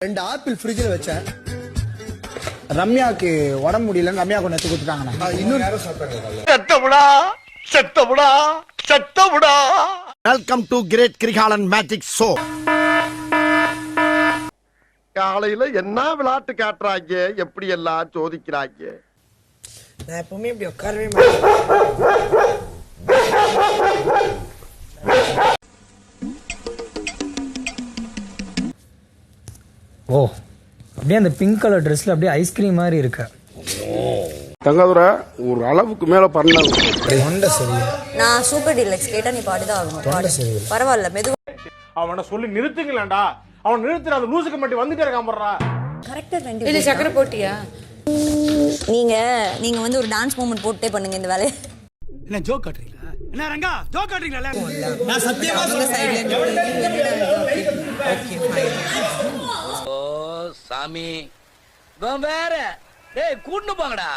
2 apple ஃப்ரிட்ஜில் வச்சேன். ரம்யாவுக்கு உடம்பு முடியலன்னு ரம்யா கொண்டு எடுத்து கொடுத்துட்டாங்கண்ணா. இன்னும் செத்தமுடா செத்தமுடா செத்தமுடா. Welcome to great Kirikalan magic show. காலையில என்ன விளையாட்டு காட்டுறாங்க, எப்படி எல்லாம் சோதிக்கிறாங்க. நான் எப்பவுமே இப்படி உட்காரவே மாட்டேன். ஓ, அப்படியே அந்த பிங்க் கலர் ட்ரெஸ்ல அப்படியே ஐஸ்கிரீம் மாதிரி இருக்கு. தங்காதுரை ஒரு அளவுக்கு மேல பண்ண நான் சூப்பர் டீலக்ஸ் கேட்டா நீ பாடிதான் ஆகணும். பரவாயில்ல, மெதுவா அவனை சொல்லி நிறுத்துங்களேன்டா. அவன் நிறுத்துற அந்த லூசுக்கு மட்டும் வந்துட்டே இருக்கான் போடுறா. கரெக்டா இல்ல சக்கரை போட்டியா? நீங்க வந்து ஒரு டான்ஸ் மூமெண்ட் போட்டே பண்ணுங்க இந்த வேலையை. என்ன ஜோக் காட்டுறீங்களா? என்ன ரங்கா ஜோக் காட்டுறீங்களா? நான் சத்தியமா சொல்றேன். ஓ சாமி வேற டேய் கூட்டு போங்கடா.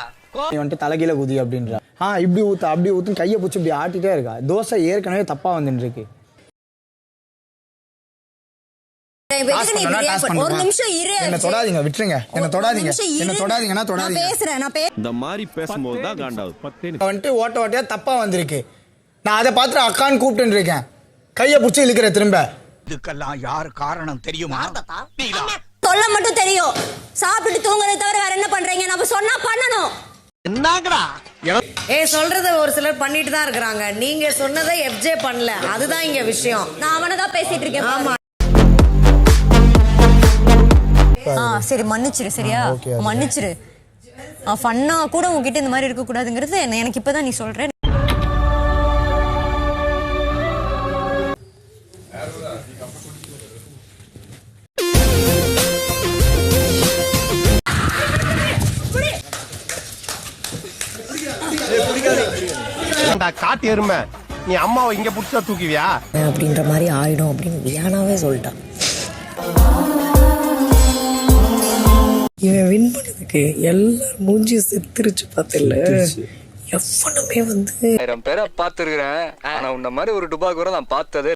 நீ வந்துட்டு தலைகீழ குதி அப்படின்றா. இப்படி ஊத்து அப்படி ஊத்து கையை பிடிச்சி இப்படி ஆட்டிட்டே இருக்கா. தோசை ஏற்கனவே தப்பா வந்துட்டு இருக்கு. ஒரு நிமிஷம் இரு. என்ன தொடாதீங்க, விட்டுருங்க. என்ன தொடாதீங்க, என்ன தொடாதீங்கன்னா தொடாதீங்க. பேசுறேன் இந்த மாதிரி பேசும்போது தான் காண்டாவது. வந்துட்டு ஓட்ட ஓட்டையா தப்பா வந்திருக்கு. நான் அதை பார்த்துட்டு அக்கான்னு கூப்பிட்டு இருக்கேன். கையை பிடிச்சி இழுக்கிற திரும்ப. இதுக்கெல்லாம் யாரு காரணம் தெரியுமா? சொல்ல மட்டும் தெரியும். சாப்பிட்டு தூங்குறதை தவிர வேற என்ன பண்றீங்க? நம்ம சொன்னா பண்ணணும். என்னங்கடா சொல்றத ஒரு சிலர் பண்ணிட்டு தான் இருக்காங்க. நீங்க சொன்னதை எஃப்ஜே பண்ணல, அதுதான் இங்க விஷயம். நான் அவனதான் பேசிட்டு இருக்கேன். ஆமா, சரி மன்னிச்சிரு. சரியா, மன்னிச்சிரு. ஃபன்னா கூட உங்ககிட்ட இந்த மாதிரி இருக்க கூடாதுங்கிறது எனக்கு இப்பதான் நீ சொல்ற. காட்டு எருமை, நீ அம்மாவை இங்க புடிச்சா தூக்குவியா அப்படின்ற மாதிரி ஆயிடும் அப்படின்னு வியானாவே சொல்லிட்டான். இவன் வின் பண்ணதுக்கு எல்லாரும் மூஞ்சி செத்துருச்சு பார்த்துல. எவனுமே வந்து 1000 பேரை பார்த்துருக்கிறேன், ஆனா உன்ன மாதிரி ஒரு டுபாக்கூரை நான் பார்த்ததே